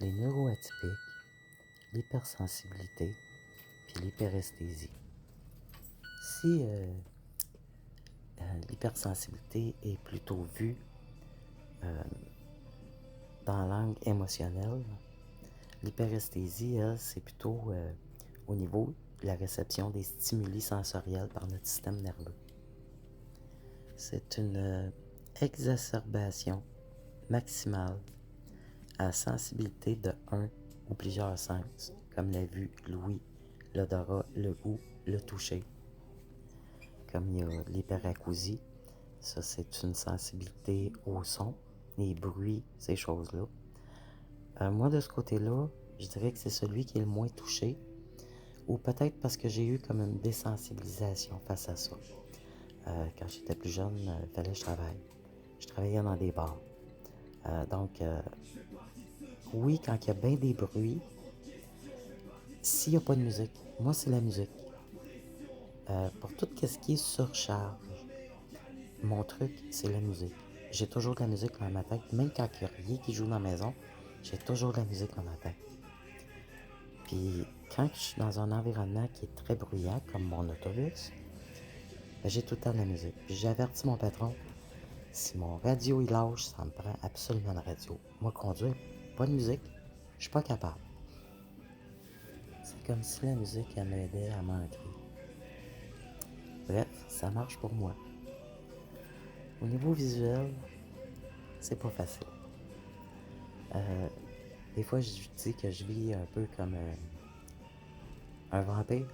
les neuroatypiques, l'hypersensibilité puis l'hyperesthésie. Si l'hypersensibilité est plutôt vue dans l'angle émotionnel, l'hyperesthésie, elle, c'est plutôt au niveau de la réception des stimuli sensoriels par notre système nerveux. C'est une exacerbation maximale à sensibilité de un ou plusieurs sens, comme la vue, l'ouïe, l'odorat, le goût, le toucher. Comme il y a l'hyperacousie, ça c'est une sensibilité au son, les bruits, ces choses-là. Moi de ce côté-là, je dirais que c'est celui qui est le moins touché, ou peut-être parce que j'ai eu comme une désensibilisation face à ça. Quand j'étais plus jeune, il fallait que je travaille. Je travaillais dans des bars. Donc, oui, quand il y a bien des bruits, s'il n'y a pas de musique, moi c'est la musique. Pour tout ce qui est surcharge, mon truc, c'est la musique. J'ai toujours de la musique dans ma tête, même quand il n'y a rien qui joue dans la maison, j'ai toujours de la musique dans ma tête. Puis quand je suis dans un environnement qui est très bruyant, comme mon autobus, j'ai tout le temps de la musique. Puis j'avertis mon patron, si mon radio il lâche, ça me prend absolument la radio. Moi, conduire, pas de musique, je suis pas capable. C'est comme si la musique, elle m'aidait à m'ancrer. Bref, ça marche pour moi. Au niveau visuel, c'est pas facile. Des fois, je dis que je vis un peu comme un vampire.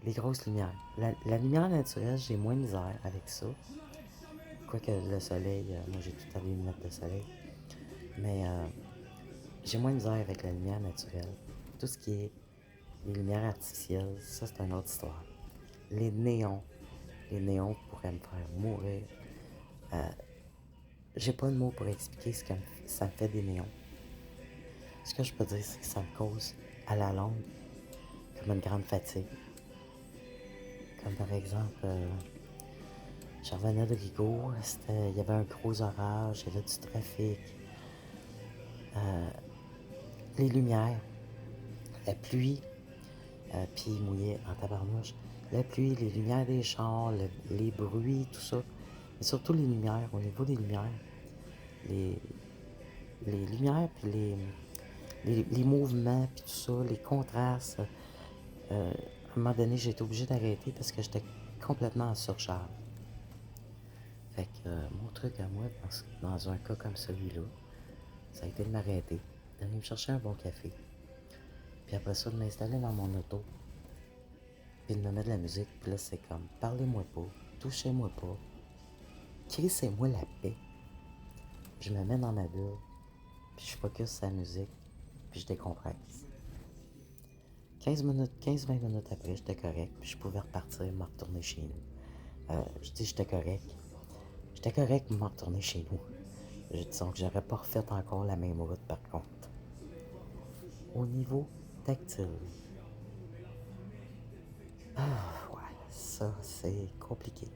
Les grosses lumières. La lumière naturelle, j'ai moins de misère avec ça. Quoique le soleil, moi j'ai tout à fait les lunettes de soleil. Mais j'ai moins de misère avec la lumière naturelle. Tout ce qui est les lumières artificielles, ça c'est une autre histoire. Les néons pourraient me faire mourir. J'ai pas de mots pour expliquer ce que ça me fait des néons. Ce que je peux dire, c'est que ça me cause, à la longue, comme une grande fatigue. Comme par exemple, je revenais de Rigaud, il y avait un gros orage, il y avait du trafic. Les lumières, la pluie, puis il mouillait en tabarnouche. La pluie, les lumières des chars, les bruits, tout ça. Mais surtout les lumières, au niveau des lumières. Les lumières, puis les mouvements, puis tout ça, les contrastes. À un moment donné, j'ai été obligé d'arrêter parce que j'étais complètement en surcharge. Fait que mon truc à moi, dans un cas comme celui-là, ça a été de m'arrêter, d'aller me chercher un bon café. Puis après ça, de m'installer dans mon auto. Puis de me mettre de la musique. Puis là, c'est comme, parlez-moi pas, touchez-moi pas, crissez-moi la paix. Je me mets dans ma bulle, puis je focus sur la musique, puis je décompresse. 15-20 minutes après, j'étais correct, puis je pouvais repartir, me retourner chez nous. Je dis j'étais correct. J'étais correct pour me retourner chez nous. Disons que j'aurais pas refait encore la même route par contre. Au niveau tactile, ouais, ça c'est compliqué.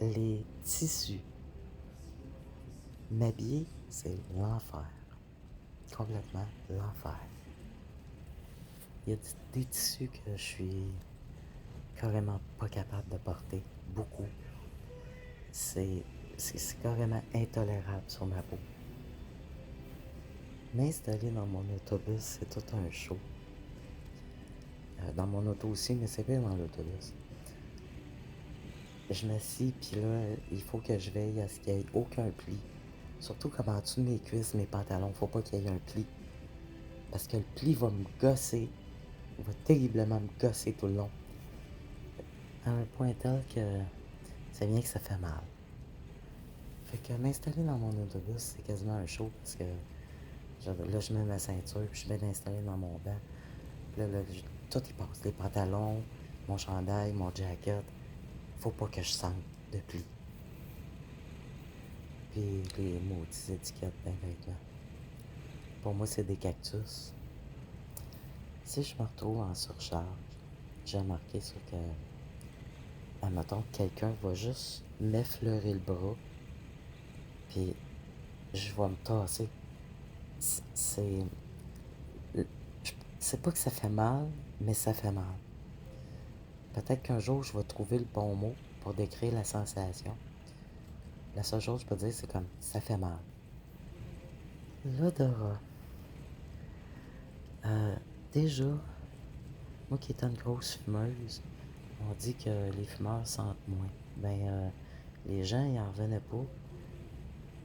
Les tissus. M'habiller, c'est l'enfer. Complètement l'enfer. Il y a des tissus que je suis carrément pas capable de porter. Beaucoup. C'est carrément intolérable sur ma peau. M'installer dans mon autobus, c'est tout un show. Dans mon auto aussi, mais c'est bien dans l'autobus. Je m'assis, puis là, il faut que je veille à ce qu'il n'y ait aucun pli. Surtout comme en dessous de mes cuisses, mes pantalons, faut pas qu'il y ait un pli. Parce que le pli va me gosser. Il va terriblement me gosser tout le long. À un point tel que c'est bien que ça fait mal. Fait que m'installer dans mon autobus, c'est quasiment un show parce que là, je mets ma ceinture, puis je suis bien installé dans mon banc. Là, tout y passe. Les pantalons, mon chandail, mon jacket. Faut pas que je sente de plis. Puis les maudites étiquettes d'un vêtement. Pour moi, c'est des cactus. Si je me retrouve en surcharge, j'ai remarqué ça que, admettons, quelqu'un va juste m'effleurer le bras, puis je vais me tasser. C'est. C'est pas que ça fait mal, mais ça fait mal. Peut-être qu'un jour, je vais trouver le bon mot pour décrire la sensation. La seule chose que je peux dire, c'est comme ça fait mal. L'odorat. Déjà, moi qui étais une grosse fumeuse, on dit que les fumeurs sentent moins. Les gens, ils en revenaient pas.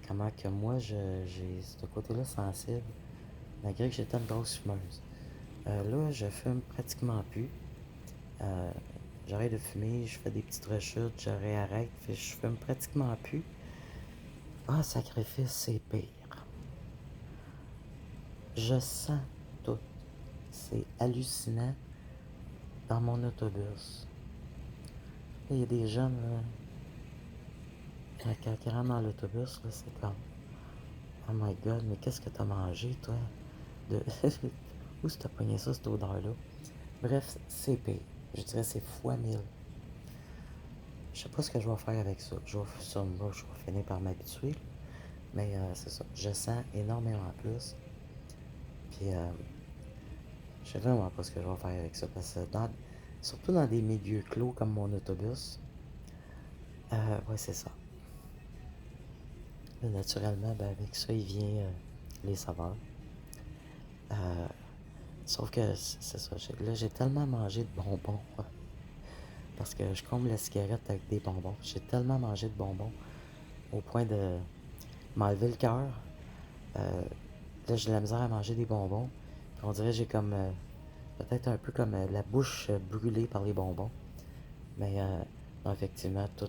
Comment que moi, j'ai ce côté-là sensible, malgré que j'étais une grosse fumeuse. Là, je fume pratiquement plus. J'arrête de fumer, je fais des petites rechutes, je réarrête, je fume pratiquement plus. Ah, sacrifice, c'est pire. Je sens tout. C'est hallucinant dans mon autobus. Il y a des jeunes, là, quand ils rentrent dans l'autobus, là, c'est comme oh my god, mais qu'est-ce que t'as mangé, toi? De... Où est-ce que t'as pogné ça, cette odeur-là? Bref, c'est pire. Je dirais c'est fois 1000. Je sais pas ce que je vais faire avec ça. Je vais finir par m'habituer. Mais c'est ça. Je sens énormément plus. Puis je sais vraiment pas ce que je vais faire avec ça. Parce que surtout dans des milieux clos comme mon autobus. Ouais, c'est ça. Là, naturellement, avec ça, il vient les saveurs. Sauf que c'est ça. Là, j'ai tellement mangé de bonbons. Parce que je comble la cigarette avec des bonbons. J'ai tellement mangé de bonbons au point de m'enlever le cœur. Là, j'ai de la misère à manger des bonbons. Puis on dirait que j'ai comme peut-être un peu comme la bouche brûlée par les bonbons. Mais non, effectivement, tout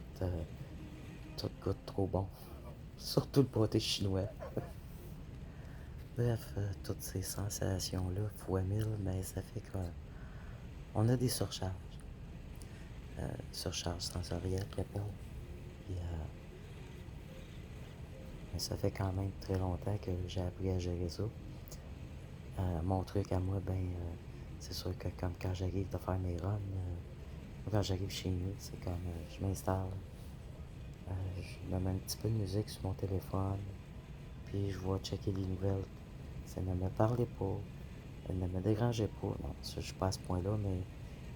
goûte trop bon. Surtout le pâté chinois. Bref, toutes ces sensations-là, fois 1000, mais ça fait qu'on a des surcharges. Surcharge sensorielle, qu'il appelle. Puis, mais ça fait quand même très longtemps que j'ai appris à gérer ça. Mon truc à moi, c'est sûr que comme quand j'arrive de faire mes runs, quand j'arrive chez nous, c'est comme je m'installe, je mets un petit peu de musique sur mon téléphone, puis je vais checker les nouvelles. Ça ne me parlait pas, ça ne me dérangeait pas. Non, ça, je suis pas à ce point-là, mais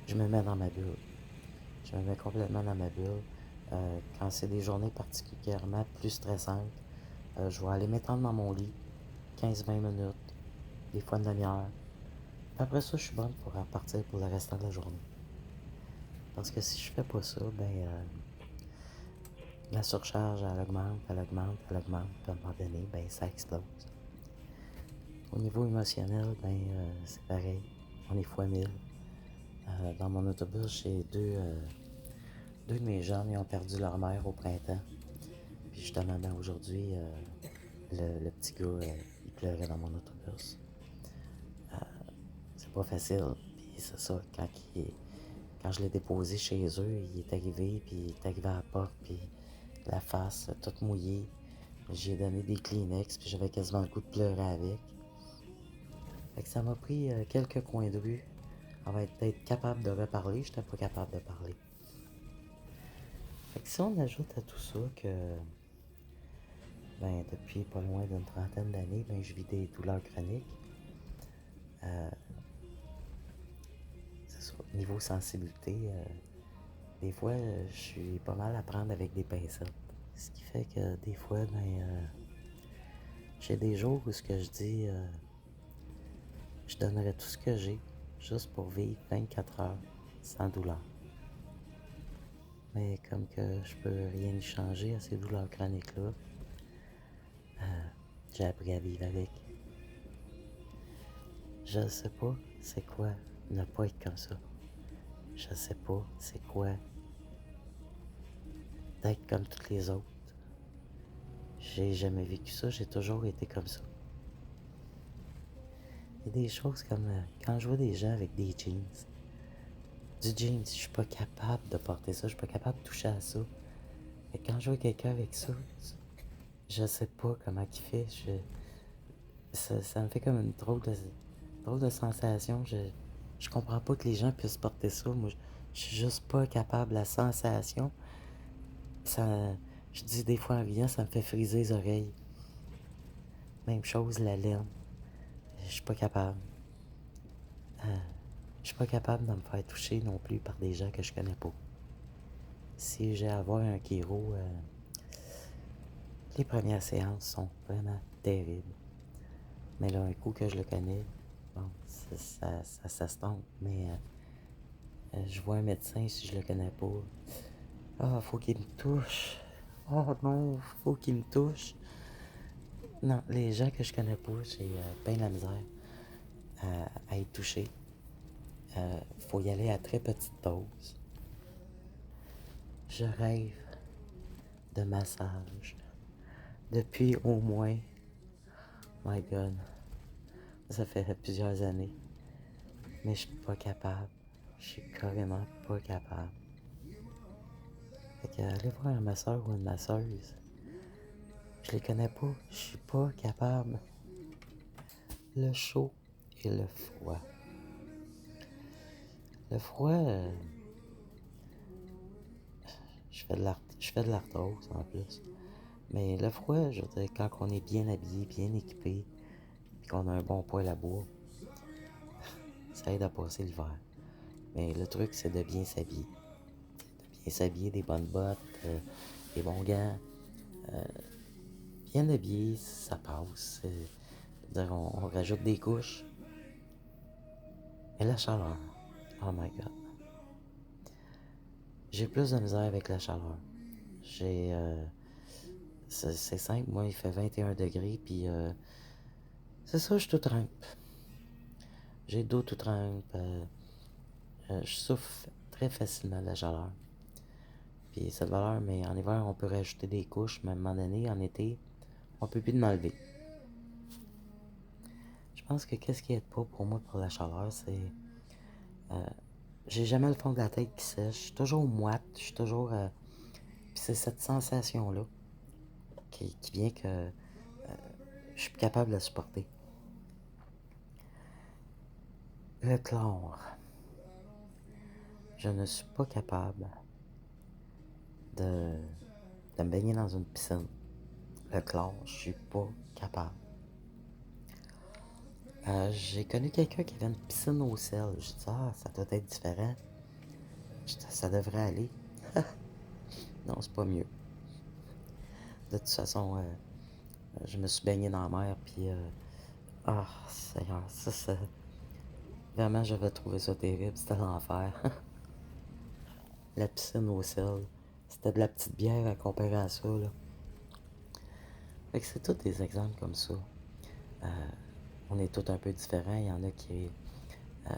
je me mets dans ma bulle. Je me mets complètement dans ma bulle. Quand c'est des journées particulièrement plus stressantes, je vais aller m'étendre dans mon lit, 15-20 minutes, des fois une demi-heure. Après ça, je suis bonne pour repartir pour le restant de la journée. Parce que si je fais pas ça, la surcharge, elle augmente, elle augmente, elle augmente. Puis à un moment donné, ça explose. Au niveau émotionnel, c'est pareil. On est fois 1000. Dans mon autobus, j'ai deux de mes jeunes qui ont perdu leur mère au printemps. Puis justement, aujourd'hui, le petit gars, il pleurait dans mon autobus. C'est pas facile. Puis c'est ça, quand je l'ai déposé chez eux, il est arrivé, puis il est arrivé à la porte, puis la face toute mouillée. J'ai donné des Kleenex, puis j'avais quasiment le goût de pleurer avec. Fait que ça m'a pris quelques coins de rue avant d'être capable de reparler. J'étais pas capable de parler. Fait que si on ajoute à tout ça que depuis pas loin d'une trentaine d'années, je vis des douleurs chroniques. C'est ça. Niveau sensibilité, des fois, je suis pas mal à prendre avec des pincettes. Ce qui fait que des fois, j'ai des jours où ce que je dis, je donnerais tout ce que j'ai juste pour vivre 24 heures sans douleur. Mais comme que je peux rien y changer à ces douleurs chroniques-là, j'ai appris à vivre avec. Je sais pas c'est quoi ne pas être comme ça. Je sais pas c'est quoi d'être comme toutes les autres. J'ai jamais vécu ça, j'ai toujours été comme ça. Il y a des choses comme quand je vois des gens avec des jeans. Du jeans, je suis pas capable de porter ça, je suis pas capable de toucher à ça. Et quand je vois quelqu'un avec ça, je sais pas comment il fait. Ça me fait comme une drôle de sensation. Je comprends pas que les gens puissent porter ça. Moi, je suis juste pas capable. La sensation, ça, je dis des fois en riant, ça me fait friser les oreilles. Même chose, la laine. Je suis pas capable. Je suis pas capable de me faire toucher non plus par des gens que je connais pas. Si j'ai à voir un chiro, les premières séances sont vraiment terribles. Mais là, un coup que je le connais, bon, ça s'estompe. Mais je vois un médecin si je le connais pas. Ah, faut qu'il me touche. Oh non, faut qu'il me touche. Non, les gens que je connais pas, j'ai bien la misère à y toucher. Faut y aller à très petite dose. Je rêve de massage depuis au moins, my God, ça fait plusieurs années. Mais je suis pas capable. Je suis carrément pas capable. Fait que aller voir un masseur ou une masseuse, je les connais pas. Je suis pas capable. Le chaud et le froid. Le froid, je fais de l'arthrose en plus. Mais le froid, je veux dire, quand on est bien habillé, bien équipé, puis qu'on a un bon poêle à bois, ça aide à passer l'hiver. Mais le truc, c'est de bien s'habiller. De bien s'habiller, des bonnes bottes, des bons gants. Bien habillé, ça passe. C'est-à-dire, on rajoute des couches. Mais la chaleur, oh my God. J'ai plus de misère avec la chaleur. C'est simple, moi, il fait 21 degrés, puis c'est ça, je tout trempe. J'ai le dos tout trempe. Je souffre très facilement de la chaleur. Puis cette valeur, mais en hiver, on peut rajouter des couches, mais à un moment donné, en été, on peut plus de m'enlever. Je pense que qu'est-ce qui aide pas pour moi pour la chaleur, c'est... j'ai jamais le fond de la tête qui sèche. Je suis toujours moite, je suis toujours... Puis c'est cette sensation-là qui vient que je suis plus capable de la supporter. Le chlore. Je ne suis pas capable de, de me baigner dans une piscine. Le chlore, je suis pas capable. J'ai connu quelqu'un qui avait une piscine au sel. Je dis, ah, ça doit être différent. Ça devrait aller. Non, c'est pas mieux. De toute façon, je me suis baigné dans la mer, puis... ah, Seigneur, ça... Vraiment, j'avais trouvé ça terrible. C'était l'enfer. La piscine au sel. C'était de la petite bière à comparer à ça, là. Fait que c'est tous des exemples comme ça. On est tous un peu différents. Il y en a qui...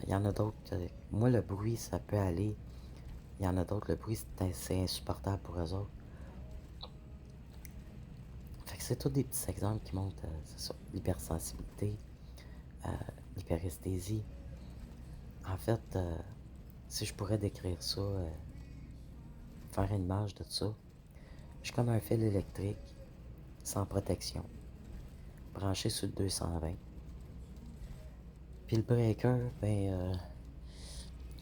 il y en a d'autres... moi, le bruit, ça peut aller. Il y en a d'autres, le bruit, c'est insupportable pour eux autres. Fait que c'est tous des petits exemples qui montrent, c'est ça, l'hypersensibilité, l'hyperesthésie. En fait, si je pourrais décrire ça, faire une image de ça, je suis comme un fil électrique, sans protection, branché sur le 220. Puis le breaker, ben,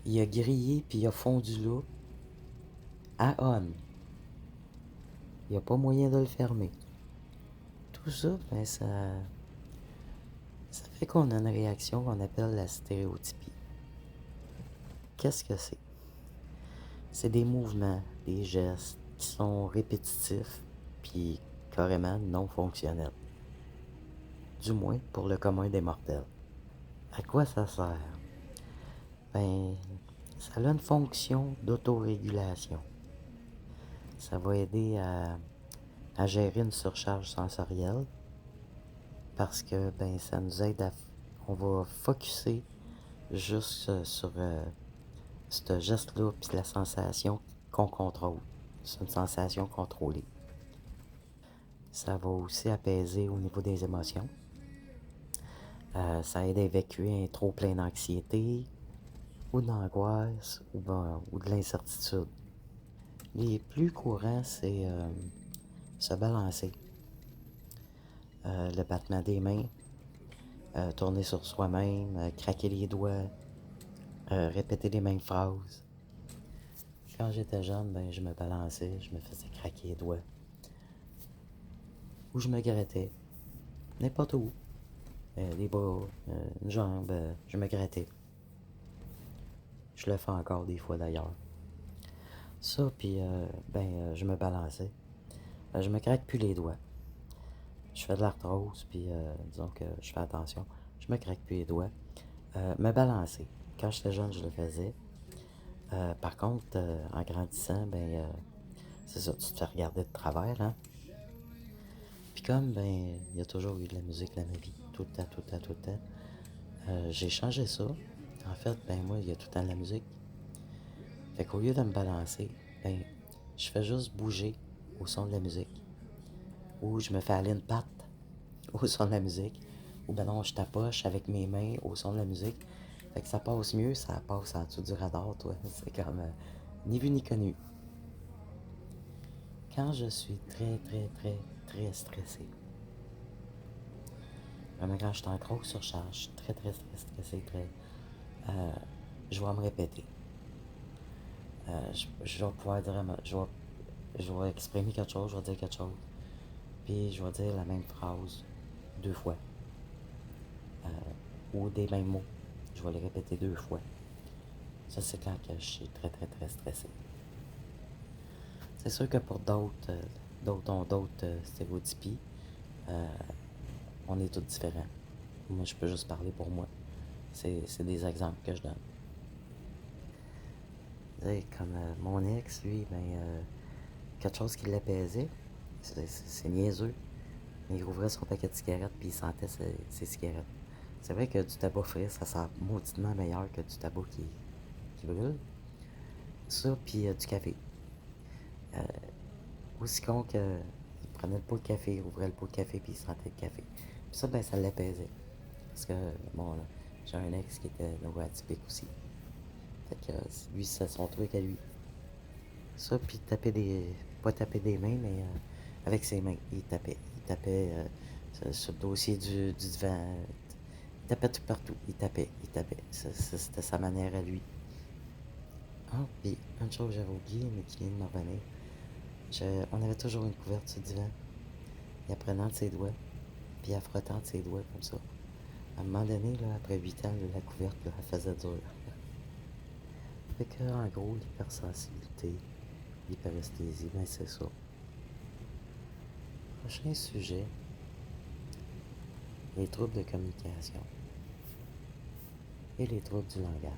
il a grillé puis il a fondu là, à on. Il n'y a pas moyen de le fermer. Tout ça, ben, ça fait qu'on a une réaction qu'on appelle la stéréotypie. Qu'est-ce que c'est? C'est des mouvements, des gestes qui sont répétitifs puis carrément non fonctionnels. Du moins pour le commun des mortels. À quoi ça sert? Ben, ça a une fonction d'autorégulation. Ça va aider à gérer une surcharge sensorielle parce que ben ça nous aide à... On va focusser juste sur ce geste-là puis la sensation qu'on contrôle. C'est une sensation contrôlée. Ça va aussi apaiser au niveau des émotions. Ça aide à évacuer un trop plein d'anxiété ou d'angoisse ou de l'incertitude. Les plus courants, c'est se balancer, le battement des mains, tourner sur soi-même, craquer les doigts, répéter les mêmes phrases. Quand j'étais jeune, ben, je me balançais, je me faisais craquer les doigts. Ou je me grattais. n'importe où. Les bras, une jambe, je me grattais. Je le fais encore des fois d'ailleurs. Ça, puis je me balançais. Je me craque plus les doigts. Je fais de l'arthrose, puis disons que je fais attention. Je me craque plus les doigts. Me balancer. Quand j'étais jeune, je le faisais. Par contre, en grandissant, c'est ça, tu te fais regarder de travers, hein. Puis comme, il y a toujours eu de la musique dans ma vie, tout le temps, tout le temps, tout le temps. J'ai changé ça. En fait, moi, il y a tout le temps de la musique. Fait qu'au lieu de me balancer, je fais juste bouger au son de la musique. Ou je me fais aller une patte au son de la musique. Ou non, je tapoche avec mes mains au son de la musique. Fait que ça passe mieux, ça passe en dessous du radar, toi. C'est comme ni vu ni connu. Quand je suis très, très, très, très stressé, vraiment quand je suis en grosse surcharge, très, très, très stressé, je vais me répéter. Je vais pouvoir dire, je vais exprimer quelque chose, je vais dire quelque chose, puis je vais dire la même phrase 2 fois, ou des mêmes mots. Je vais les répéter 2 fois. Ça, c'est quand que je suis très, très, très stressé. C'est sûr que pour d'autres ont d'autres stéréotypies. On est tous différents. Moi, je peux juste parler pour moi. C'est des exemples que je donne. Comme mon ex, lui, quelque chose qui l'apaisait, c'est niaiseux, mais il rouvrait son paquet de cigarettes puis il sentait ses cigarettes. C'est vrai que du tabac frais, ça sent mauditement meilleur que du tabac qui brûle. Ça, puis du café. Aussi con que il prenait le pot de café, il ouvrait le pot de café puis il sentait le café. Puis ça, ça l'apaisait. Parce que, bon, là, j'ai un ex qui était neuroatypique aussi. Fait que lui, c'est son truc à lui. Ça, puis taper des. Pas taper des mains, mais avec ses mains. Il tapait. Il tapait sur le dossier du divan. Il tapait tout partout. Il tapait. Il tapait. C'était sa manière à lui. Ah, puis une chose que j'avais oublié, mais qui vient de me revenir. On avait toujours une couverte sur le divan. Et en prenant de ses doigts, puis en frottant de ses doigts comme ça. À un moment donné, là, après 8 ans, là, la couverte, là, elle faisait dur. Fait que, en gros, l'hypersensibilité, l'hyperesthésie, c'est ça. Prochain sujet, les troubles de communication et les troubles du langage.